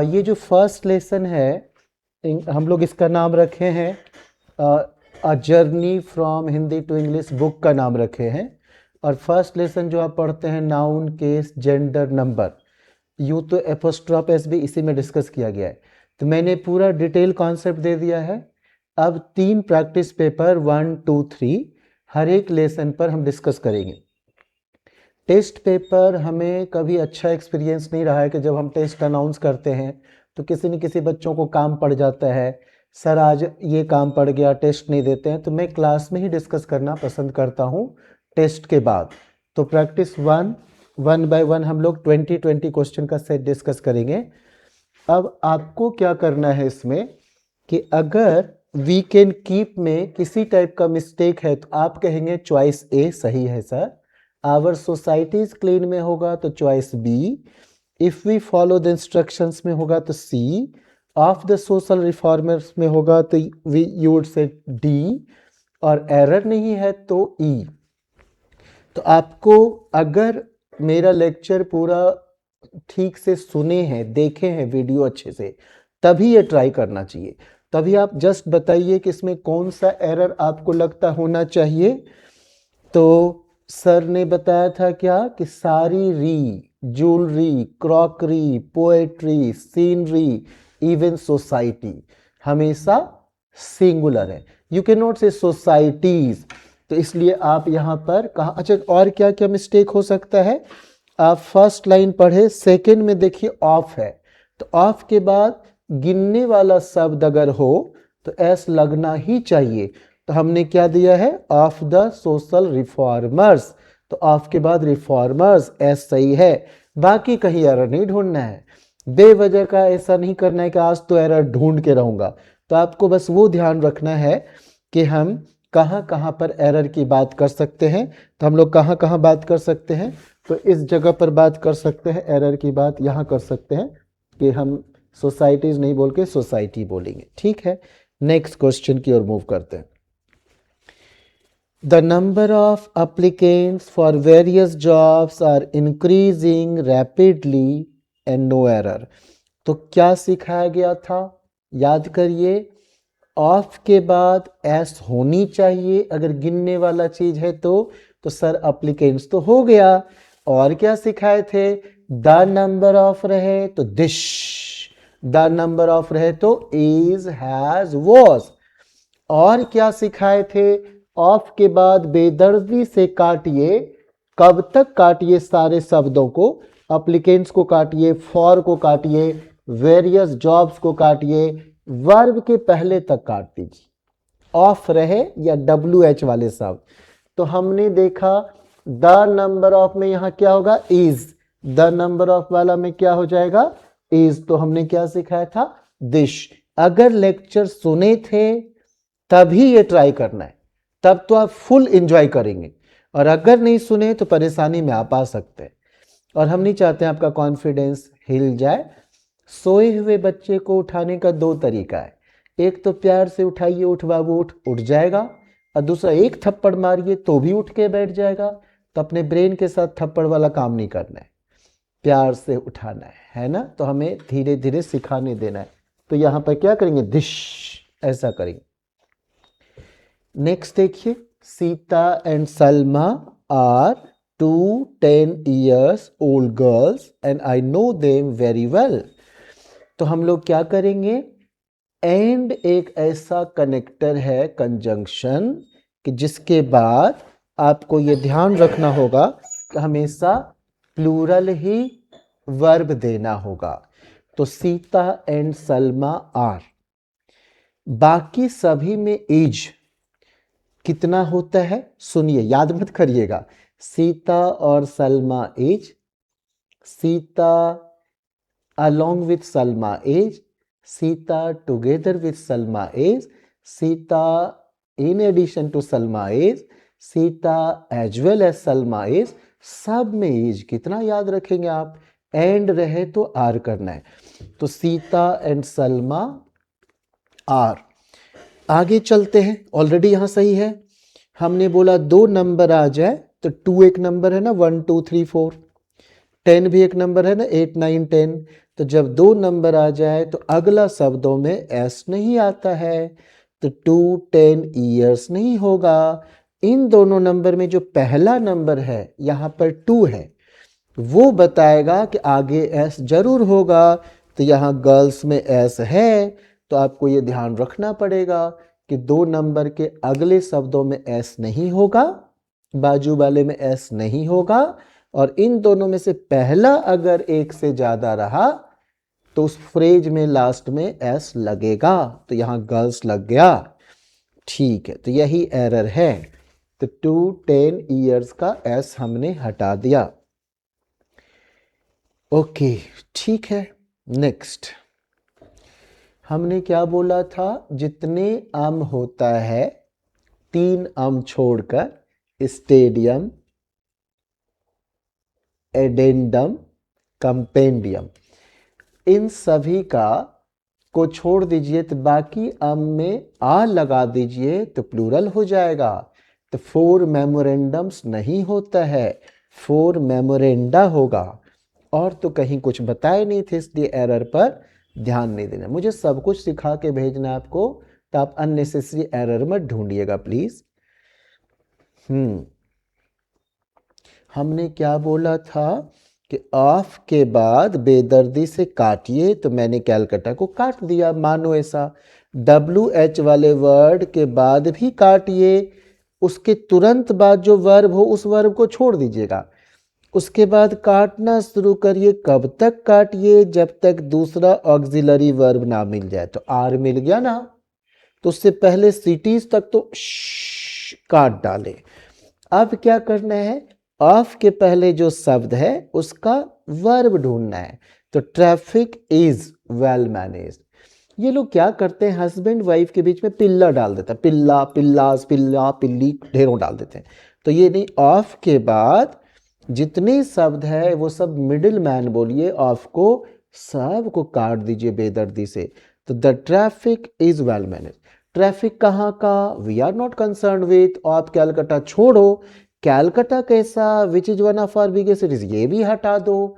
ये जो first lesson है हम लोग इसका नाम रखे हैं a journey from Hindi to English, book का नाम रखे हैं। और फर्स्ट लेसन जो आप पढ़ते हैं नाउन, केस, जेंडर, नंबर, यूँ तो एपोस्ट्रॉफ एस भी इसी में डिस्कस किया गया है। तो मैंने पूरा डिटेल कॉन्सेप्ट दे दिया है। अब 3 प्रैक्टिस पेपर 1, 2, 3 हर एक लेसन पर हम डिस्कस करेंगे। टेस्ट पेपर हमें कभी अच्छा एक्सपीरियंस नहीं रहा है कि जब हम टेस्ट अनाउंस करते हैं तो किसी न किसी बच्चों को काम पड़ जाता है, सर आज ये काम पड़ गया, टेस्ट नहीं देते हैं। तो मैं क्लास में ही डिस्कस करना पसंद करता हूँ टेस्ट के बाद। तो प्रैक्टिस 1 बाय 1 हम लोग 20 क्वेश्चन का सेट डिस्कस करेंगे। अब आपको क्या करना है इसमें कि अगर वी कैन कीप में किसी टाइप का मिस्टेक है तो आप कहेंगे चॉइस ए सही है sir, our society is clean में होगा तो choice B, if we follow the instructions में होगा तो C, of the social reformers में होगा तो we you would say D, और एरर नहीं है तो ई। तो आपको अगर मेरा लेक्चर पूरा ठीक से सुने हैं, देखे हैं वीडियो अच्छे से, तभी ये ट्राई करना चाहिए। तभी आप जस्ट बताइए कि इसमें कौन सा एरर आपको लगता होना चाहिए। तो सर ने बताया था क्या कि सारी री, jewellery, crockery, poetry, scenery, even society हमेशा सिंगुलर है। यू कैन नॉट से सोसाइटीज। तो इसलिए आप यहाँ पर कहा, अच्छा और क्या क्या मिस्टेक हो सकता है। आप फर्स्ट लाइन पढ़े, सेकंड में देखिए ऑफ है, तो ऑफ के बाद गिनने वाला शब्द अगर हो तो एस लगना ही चाहिए। तो हमने क्या दिया है, ऑफ द सोशल रिफॉर्मर्स, तो ऑफ के बाद रिफॉर्मर्स, एस सही है। बाकी कहीं एरर नहीं ढूंढना है, बेवजह का ऐसा नहीं करना है कि आज तो एरर ढूंढ के रहूंगा। तो आपको बस वो ध्यान रखना है कि हम कहाँ कहाँ पर एरर की बात कर सकते हैं। तो हम लोग कहाँ कहाँ बात कर सकते हैं, तो इस जगह पर बात कर सकते हैं, एरर की बात यहाँ कर सकते हैं कि हम सोसाइटीज नहीं बोल के सोसाइटी बोलेंगे। ठीक है, नेक्स्ट क्वेश्चन की ओर मूव करते हैं। The number of applicants for various jobs are increasing rapidly and no error. तो क्या सिखाया गया था, याद करिए, ऑफ के बाद एस होनी चाहिए अगर गिनने वाला चीज है तो सर अप्लीकेंट्स तो हो गया। और क्या सिखाए थे, द नंबर ऑफ रहे तो दिश, द नंबर ऑफ रहे तो इज, हैज, वॉज। और क्या सिखाए थे, ऑफ के बाद बेदर्दी से काटिए, कब तक काटिए सारे शब्दों को, अप्लीकेंट्स को काटिए, फॉर को काटिए, वेरियस जॉब्स को काटिए, वर्ब के पहले तक काट दीजिए, ऑफ रहे या WH वाले शब्द। तो हमने देखा द नंबर ऑफ में यहां क्या होगा, इज, द नंबर ऑफ वाला में क्या हो जाएगा, इज। तो हमने क्या सिखाया था, दिश। अगर लेक्चर सुने थे तभी ये ट्राई करना है, तब तो आप फुल एंजॉय करेंगे। और अगर नहीं सुने तो परेशानी में आप आ सकते हैं, और हम नहीं चाहते हैं आपका कॉन्फिडेंस हिल जाए। सोए हुए बच्चे को उठाने का 2 तरीका है, एक तो प्यार से उठाइए, उठ बाबू उठ, उठ जाएगा, और दूसरा एक थप्पड़ मारिए तो भी उठ के बैठ जाएगा। तो अपने ब्रेन के साथ थप्पड़ वाला काम नहीं करना है, प्यार से उठाना है ना। तो हमें धीरे धीरे सिखाने देना है। तो यहाँ पर क्या करेंगे, दिश, ऐसा करेंगे। नेक्स्ट देखिए, Sita and Salma are 2 10 years old girls and I know them very well. तो हम लोग क्या करेंगे, एंड एक ऐसा कनेक्टर है, कंजंक्शन, कि जिसके बाद आपको ये ध्यान रखना होगा कि हमेशा प्लूरल ही वर्ब देना होगा। तो सीता एंड सलमा आर, बाकी सभी में एज कितना होता है, सुनिए, याद मत करिएगा। सीता और Salma age, Sita along with Salma age, Sita together with Salma age, Sita in addition to Salma age, Sita as well as Salma age। सब में एज कितना याद रखेंगे आप, एंड रहे तो आर करना है। तो सीता एंड सलमा आर। आगे चलते हैं, ऑलरेडी यहां सही है। हमने बोला 2 नंबर आ जाए तो 2 एक नंबर है ना, 1 2 3 4। 10 भी एक नंबर है ना, 8 9 10। तो जब 2 नंबर आ जाए तो अगला शब्दों में एस नहीं आता है, तो 2 10 ईयर्स नहीं होगा। इन दोनों नंबर में जो पहला नंबर है यहाँ पर 2 है, वो बताएगा कि आगे एस जरूर होगा। तो यहाँ गर्ल्स में एस है, तो आपको ये ध्यान रखना पड़ेगा कि 2 नंबर के अगले शब्दों में एस नहीं होगा, बाजू वाले में एस नहीं होगा, और इन दोनों में से पहला अगर एक से ज्यादा रहा तो उस फ्रेज में लास्ट में एस लगेगा। तो यहां गर्ल्स लग गया। ठीक है, तो यही एरर है। तो 2 10 ईयर्स का एस हमने हटा दिया। ओके, ठीक है। नेक्स्ट हमने क्या बोला था, जितने अम होता है 3 अम छोड़कर, स्टेडियम, एडेंडम, कंपेंडियम, इन सभी को छोड़ दीजिए तो बाकी अम में आ लगा दीजिए तो प्लूरल हो जाएगा। तो 4 मेमोरेंडम्स नहीं होता है, 4 मेमोरेंडा होगा। और तो कहीं कुछ बताए नहीं थे, इसलिए एरर पर ध्यान नहीं देना। मुझे सब कुछ सिखा के भेजना आपको, तो आप अननेसेसरी एरर मत ढूंढिएगा प्लीज। हमने क्या बोला था कि ऑफ के बाद बेदर्दी से काटिए, तो मैंने कैलकाटा को काट दिया, मानो ऐसा। WH वाले वर्ड के बाद भी काटिए, उसके तुरंत बाद जो वर्ब हो उस वर्ब को छोड़ दीजिएगा। उसके बाद काटना शुरू करिए, कब तक काटिए, जब तक दूसरा ऑक्सिलरी वर्ब ना मिल जाए। तो आर मिल गया ना, तो उससे पहले सिटीज तक तो काट डाले। अब क्या करना है, ऑफ के पहले जो शब्द है उसका वर्ब ढूंढना है। तो ट्रैफिक इज वेल मैनेज्ड। ये लोग क्या करते हैं, हस्बैंड वाइफ के बीच में पिल्ला डाल देते हैं, पिल्ला, पिल्लास, पिल्ला, पिल्ली, ढेरों डाल देते हैं। तो ये नहीं, ऑफ के बाद जितने शब्द है वो सब मिडिल मैन बोलिए, ऑफ को सब को काट दीजिए बेदर्दी से। तो the traffic is well manage. Traffic कहाँ का, we are not concern with. Of Calcutta छोड़ो, कैलकाटा कैसा, which is one of our biggest cities, ये भी हटा दो,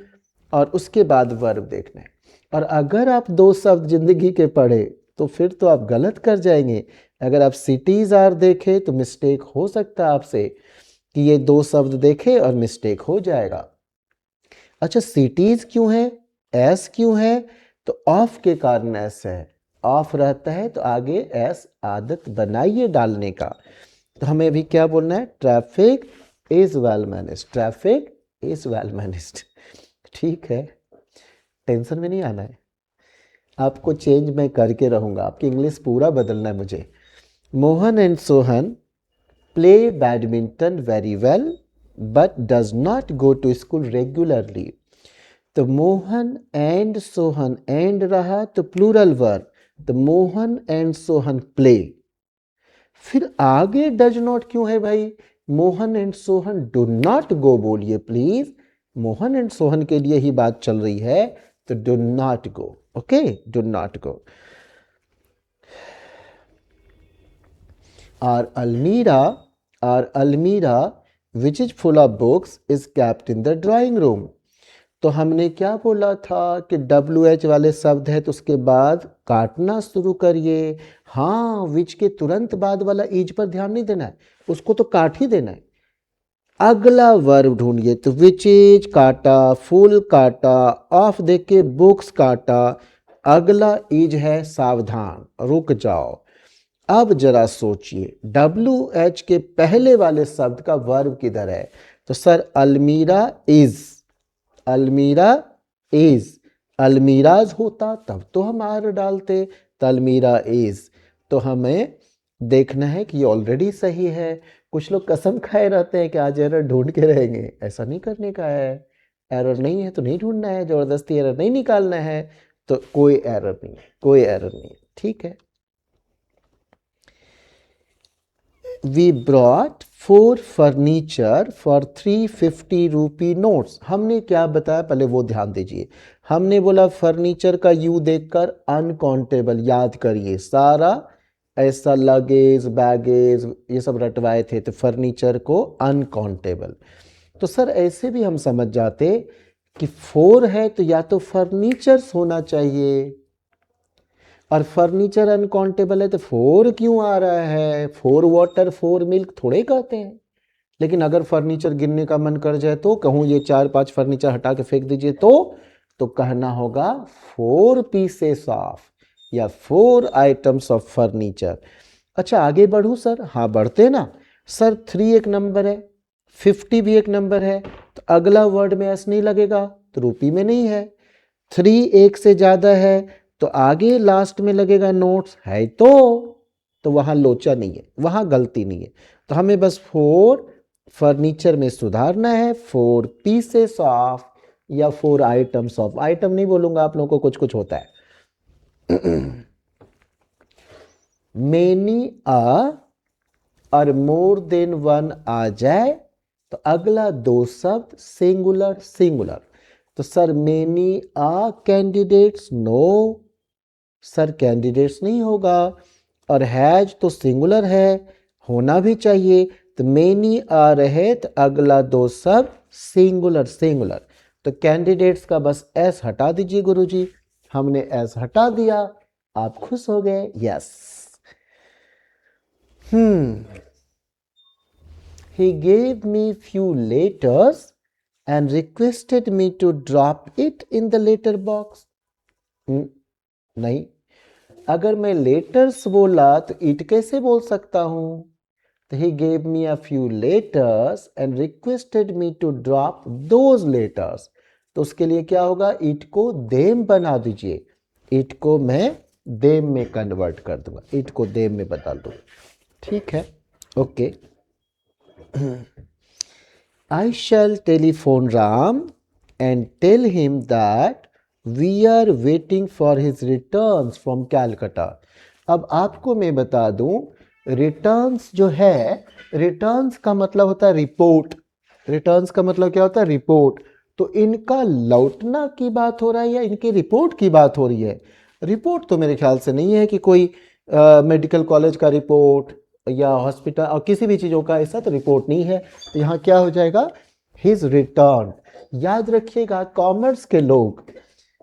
और उसके बाद वर्ब देखना है। और अगर आप 2 शब्द जिंदगी के पढ़े तो फिर तो आप गलत कर जाएंगे। अगर आप सिटीज आर देखे तो मिस्टेक हो सकता है आपसे कि ये 2 शब्द देखे और मिस्टेक हो जाएगा। अच्छा, सिटीज क्यों है, एस क्यों है, तो ऑफ के कारण एस है। ऑफ रहता है तो आगे एस आदत बनाइए डालने का। तो हमें अभी क्या बोलना है, traffic is well managed, traffic is well managed. ठीक है, टेंशन में नहीं आना है, आपको चेंज मैं करके रहूंगा, आपकी इंग्लिश पूरा बदलना है मुझे। Mohan and Sohan play badminton very well but does not go to school regularly. तो मोहन एंड सोहन, एंड रहा तो प्लूरल वर्ब, तो मोहन एंड सोहन प्ले। फिर आगे डज नॉट क्यों है भाई, Mohan and Sohan do not go बोलिए प्लीज। मोहन एंड सोहन के लिए ही बात चल रही है, तो do not go, okay, do not go. Our Almira which is full of books is kept in the drawing room। तो हमने क्या बोला था कि WH वाले शब्द है तो उसके बाद काटना शुरू करिए। हाँ, विच के तुरंत बाद वाला इज पर ध्यान नहीं देना है, उसको तो काट ही देना है। अगला वर्ब ढूंढिए, तो विच इज काटा, फुल काटा, ऑफ देख के बुक्स काटा, अगला इज है सावधान, रुक जाओ। अब जरा सोचिए, WH के पहले वाले शब्द का वर्ब किधर है, तो सर अलमीरा इज, अलमीरा इज, अलमीराज होता तब तो हम आर डालते, तो अलमीरा इज। तो हमें देखना है कि ये ऑलरेडी सही है। कुछ लोग कसम खाए रहते हैं कि आज एरर ढूंढ के रहेंगे, ऐसा नहीं करने का है। एरर नहीं है तो नहीं ढूंढना है, जबरदस्ती एरर नहीं निकालना है। तो कोई एरर नहीं है, कोई एरर नहीं है, ठीक है। We brought 4 furniture for 350 rupee notes। हमने क्या बताया, पहले वो ध्यान दीजिए। हमने बोला फर्नीचर का यू देखकर अनकाउंटेबल याद करिए, सारा ऐसा लगेज बैगेज ये सब रटवाए थे, तो फर्नीचर को अनकाउंटेबल। तो सर ऐसे भी हम समझ जाते कि 4 है तो या तो फर्नीचर्स होना चाहिए, और फर्नीचर अनकाउंटेबल है तो 4 क्यों आ रहा है? 4 वाटर 4 मिल्क थोड़े कहते हैं। लेकिन अगर फर्नीचर गिनने का मन कर जाए तो कहूँ ये 4-5 फर्नीचर हटा के फेंक दीजिए तो कहना होगा 4 पीसेस ऑफ या 4 आइटम्स ऑफ फर्नीचर। अच्छा आगे बढ़ूँ सर? हाँ बढ़ते ना सर। 3 एक नंबर है, 50 भी एक नंबर है, तो अगला वर्ड में एस नहीं लगेगा तो रूपी में नहीं है। 3 एक से ज़्यादा है तो आगे लास्ट में लगेगा नोट्स है तो वहाँ लोचा नहीं है, वहाँ गलती नहीं है। तो हमें बस 4 फर्नीचर में सुधारना है, 4 पीसेस ऑफ या 4 आइटम्स ऑफ। आइटम नहीं बोलूँगा, आप लोगों को कुछ कुछ होता है। मेनी अ और मोर देन वन आ जाए तो अगला दो शब्द सिंगुलर सिंगुलर। तो सर मेनी आ कैंडिडेट्स, नो सर कैंडिडेट्स नहीं होगा, और हैज तो सिंगुलर है, होना भी चाहिए। तो मेनी आ रहे तो अगला दो शब्द सिंगुलर सिंगुलर। तो कैंडिडेट्स का बस एस हटा दीजिए गुरुजी। हमने एस हटा दिया, आप खुश हो गए? Yes. He gave me few letters and requested me to drop it in the letter box. नहीं, अगर मैं लेटर्स बोला तो इट कैसे बोल सकता हूं? तो he gave me a few letters and requested me to drop those letters. तो उसके लिए क्या होगा? इट को देम बना दीजिए। इट को मैं देम में कन्वर्ट कर दूंगा, इट को देम में बदल दूंगा। ठीक है, okay. I shall telephone Ram and tell him that we are waiting for his returns from Calcutta. अब आपको मैं बता दूं, रिटर्न्स जो है, रिटर्न्स का मतलब होता है रिपोर्ट। रिटर्न्स का मतलब क्या होता है? रिपोर्ट। तो इनका लौटना की बात हो रहा है या इनकी रिपोर्ट की बात हो रही है? रिपोर्ट तो मेरे ख्याल से नहीं है कि कोई मेडिकल कॉलेज का रिपोर्ट या हॉस्पिटल और किसी भी चीज़ों का ऐसा तो रिपोर्ट नहीं है। तो यहाँ क्या हो जाएगा? His return. याद रखिएगा, कॉमर्स के लोग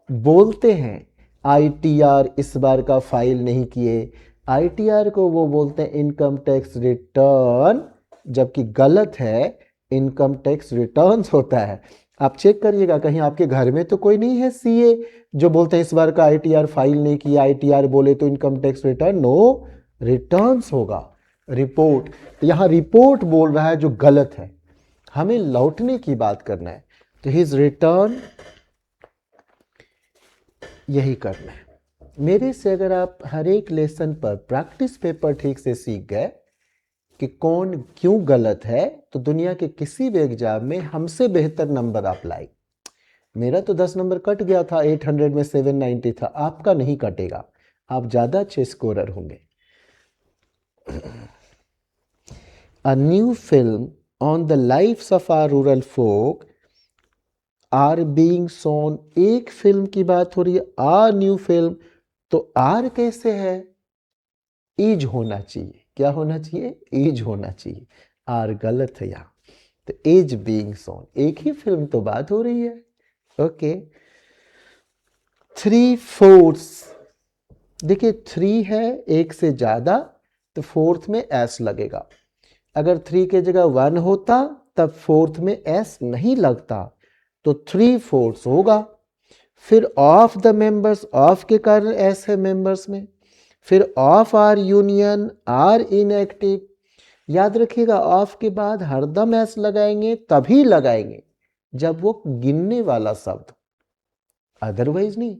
बोलते हैं आईटीआर इस बार का फाइल नहीं किए। आईटीआर को वो बोलते हैं इनकम टैक्स रिटर्न, जबकि गलत है, इनकम टैक्स रिटर्न्स होता है। आप चेक करिएगा, कहीं आपके घर में तो कोई नहीं है सीए जो बोलते हैं इस बार का आईटीआर फाइल नहीं किया, आईटीआर बोले तो income tax return. No, returns होगा, रिपोर्ट। तो यहाँ रिपोर्ट बोल रहा है जो गलत है, हमें लौटने की बात करना है। तो हिज रिटर्न यही करना है। मेरे से अगर आप हर एक लेसन पर प्रैक्टिस पेपर ठीक से सीख गए कि कौन क्यों गलत है, तो दुनिया के किसी भी एग्जाम में हमसे बेहतर नंबर आप लाए। मेरा तो 10 नंबर कट गया था, 800 में 790 था, आपका नहीं कटेगा, आप ज़्यादा अच्छे स्कोरर होंगे। A new film on the lives of our rural folk are being shown। एक फिल्म की बात हो रही है, आ न्यू फिल्म, तो आर कैसे है? इज होना चाहिए। क्या होना चाहिए? इज होना चाहिए। आर गलत है यहाँ, तो इज बीइंग शोन। एक ही फिल्म तो बात हो रही है। ओके। 3/4, देखिए 3 है एक से ज्यादा तो फोर्थ में एस लगेगा। अगर 3 के जगह 1 होता तब फोर्थ में एस नहीं लगता, तो 3/4 होगा। फिर ऑफ द मेंबर्स, ऑफ के कारण एस है मेंबर्स में। फिर of are union, are inactive. याद रखिएगा, ऑफ के बाद हरदम एस लगाएंगे, तभी लगाएंगे जब वो गिनने वाला शब्द, अदरवाइज नहीं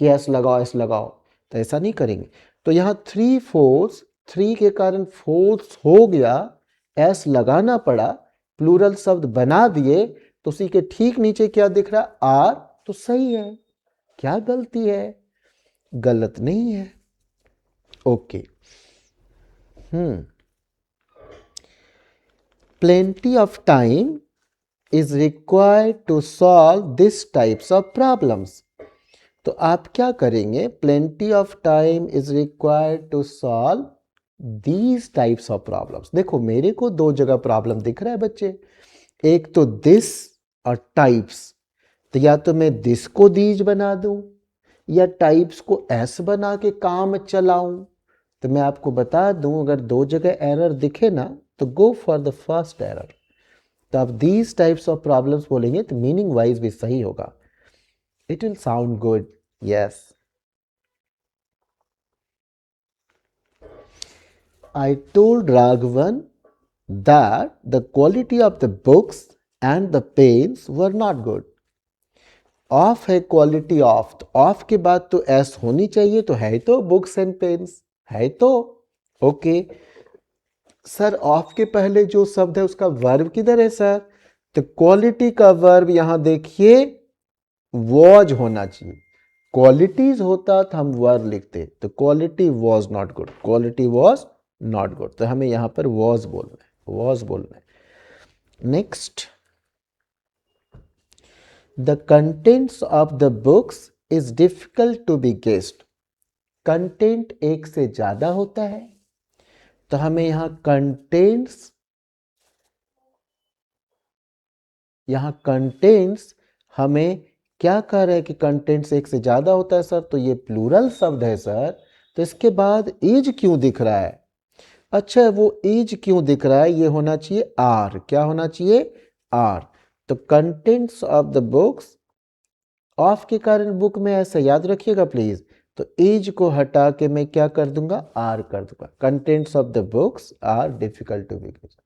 कि एस लगाओ एस लगाओ, तो ऐसा नहीं करेंगे। तो यहाँ 3/4, 3 के कारण फोर्थ हो गया, एस लगाना पड़ा, प्लूरल शब्द बना दिए, तो उसी के ठीक नीचे क्या दिख रहा है? आर। तो सही है, क्या गलती है? गलत नहीं है। Okay. Plenty of time is required to solve this types of problems। तो आप क्या करेंगे? Plenty of time is required to solve these types of problems। देखो मेरे को 2 जगह प्रॉब्लम दिख रहा है बच्चे, एक तो दिस और टाइप्स। तो या तो मैं दिस को दीज बना दूं या टाइप्स को एस बना के काम चलाऊं। तो मैं आपको बता दूं, अगर दो जगह एरर दिखे ना तो go for the first error. तो आप दीज टाइप्स ऑफ प्रॉब्लम्स बोलेंगे तो मीनिंग वाइज भी सही होगा। It will sound good. Yes, I told Raghavan that the quality of the books and the pens were not good. Of है quality of, तो of के बाद तो एस होनी चाहिए, तो है तो बुक्स एंड पेन्स है तो ओके। सर ऑफ के पहले जो शब्द है उसका वर्ब किधर है सर? तो क्वालिटी का वर्ब यहां देखिए वॉज होना चाहिए। क्वालिटीज होता तो हम वर्ब लिखते, तो quality was not good, quality was not good, तो हमें यहां पर वॉज बोलना है, वॉज बोलना है। Next, the contents of the books is difficult to be guessed. Content एक से ज्यादा होता है, तो हमें यहां कंटेंट्स, यहां कंटेंट्स हमें क्या कह रहे हैं कि कंटेंट्स एक से ज्यादा होता है सर, तो ये प्लूरल शब्द है सर, तो इसके बाद इज क्यों दिख रहा है? अच्छा, वो इज क्यों दिख रहा है? ये होना चाहिए आर। क्या होना चाहिए? आर। तो contents of the books, of के कारण बुक में ऐसा याद रखिएगा प्लीज, तो इज को हटा के मैं क्या कर दूंगा? आर कर दूंगा। Contents of the books are difficult to be guessed.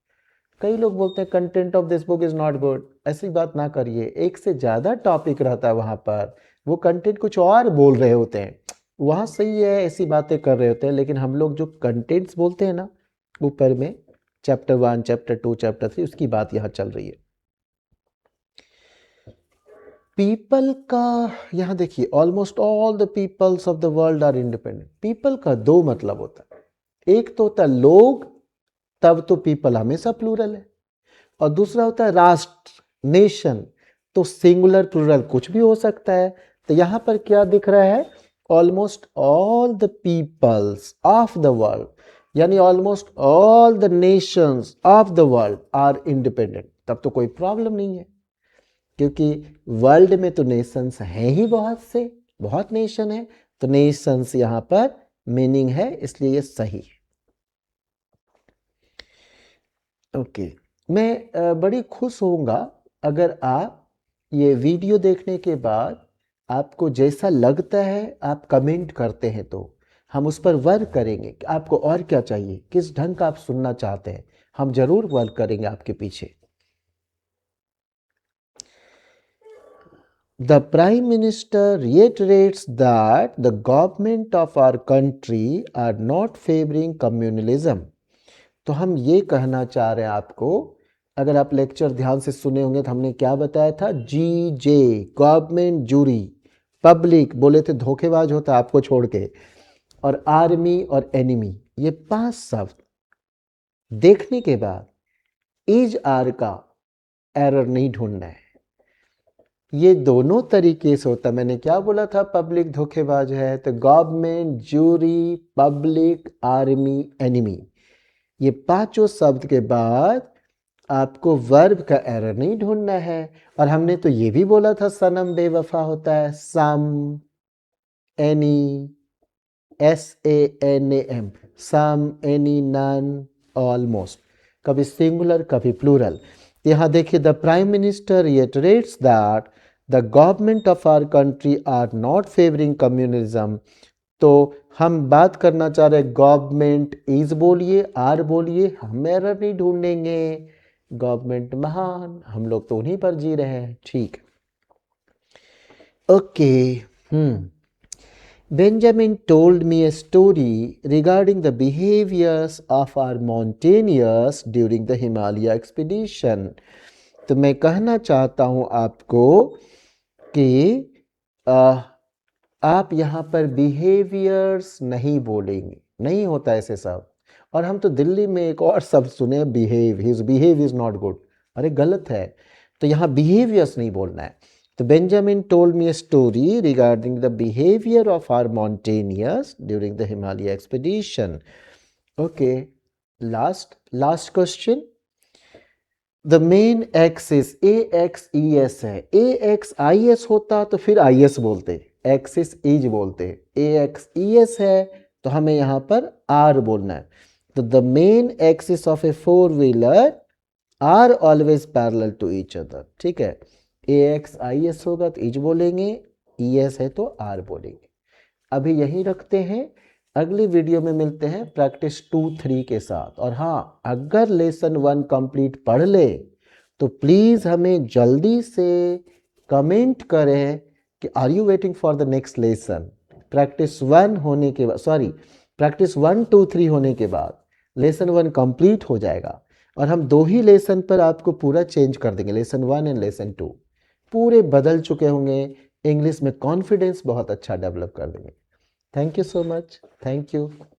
कई लोग बोलते हैं content of this book is not good, ऐसी बात ना करिए। एक से ज्यादा टॉपिक रहता है वहां पर, वो कंटेंट कुछ और बोल रहे होते हैं, वहां सही है ऐसी बातें कर रहे होते हैं, लेकिन हम लोग जो कंटेंट्स बोलते हैं ना ऊपर में, चैप्टर 1, चैप्टर 2, चैप्टर 3, उसकी बात यहाँ चल रही है। पीपल का यहाँ देखिए, almost all the peoples of the world are independent. People का दो मतलब होता है, एक तो होता है लोग, तब तो पीपल हमेशा प्लूरल है, और दूसरा होता है राष्ट्र, नेशन, तो सिंगुलर प्लूरल कुछ भी हो सकता है। तो यहां पर क्या दिख रहा है? Almost all the peoples of the world, यानी almost all the nations of the world are independent. तब तो कोई प्रॉब्लम नहीं है, क्योंकि वर्ल्ड में तो नेशंस हैं ही बहुत से, बहुत नेशन है, तो नेशंस यहां पर मीनिंग है, इसलिए ये सही है। ओके, मैं बड़ी खुश होऊंगा अगर आप ये वीडियो देखने के बाद आपको जैसा लगता है आप कमेंट करते हैं, तो हम उस पर वर्क करेंगे कि आपको और क्या चाहिए, किस ढंग का आप सुनना चाहते हैं, हम जरूर वर्क करेंगे आपके पीछे। The Prime Minister reiterates that the government of our country are not favoring communalism. तो हम ये कहना चाह रहे हैं आपको, अगर आप लेक्चर ध्यान से सुने होंगे तो हमने क्या बताया था? GJ, गवर्नमेंट, जूरी, पब्लिक बोले थे धोखेबाज होता आपको छोड़ के, और आर्मी और एनिमी, ये 5 शब्द देखने के बाद इज आर का एरर नहीं ढूंढना है। ये दोनों तरीके से होता है। मैंने क्या बोला था? पब्लिक धोखेबाज है, तो government, jury, public, army, enemy, ये पांचों शब्द के बाद आपको वर्ब का एरर नहीं ढूंढना है। और हमने तो ये भी बोला था सनम बेवफा होता है, some, any, SANAM, some, any, none, almost, कभी सिंगुलर कभी प्लूरल। यहाँ देखिए, the prime minister reiterates that the government of our country are not favouring communism. तो हम बात करना चाह रहे हैं गवर्नमेंट इज बोलिए, आर बोलिए, हम एरर नहीं ढूंढेंगे। गवर्नमेंट महान, हम लोग तो उन्हीं पर जी रहे हैं, ठीक। Okay, Benjamin told me a story regarding the behaviors of our mountaineers during the Himalaya expedition. तो मैं कहना चाहता हूं आपको कि आप यहाँ पर बिहेवियर्स नहीं बोलेंगे, नहीं होता ऐसे सब। और हम तो दिल्ली में एक और शब्द सुने, behave, his behave is not good, अरे गलत है, तो यहाँ बिहेवियर्स नहीं बोलना है। तो Benjamin told me a story regarding the behaviour of our mountaineers during the Himalaya expedition. Okay, last question, the main axis AXES है, AXIS होता तो फिर IS बोलते, एक्सिस इज बोलते, AXES है तो हमें यहाँ पर R बोलना है। तो the main axis of a four wheeler are always parallel to each other, ठीक है। AXIS होगा तो इज बोलेंगे, ES है तो R बोलेंगे। अभी यहीं रखते हैं, अगली वीडियो में मिलते हैं प्रैक्टिस 2-3 के साथ। और हाँ, अगर लेसन 1 कंप्लीट पढ़ ले तो प्लीज़ हमें जल्दी से कमेंट करें कि are you waiting for the next lesson. Practice 1 होने के बाद, सॉरी, प्रैक्टिस 1, 2, 3 होने के बाद लेसन 1 कंप्लीट हो जाएगा और हम 2 ही लेसन पर आपको पूरा चेंज कर देंगे, लेसन 1 एंड लेसन 2 पूरे बदल चुके होंगे। इंग्लिश में कॉन्फिडेंस बहुत अच्छा डेवलप कर देंगे। Thank you so much. Thank you.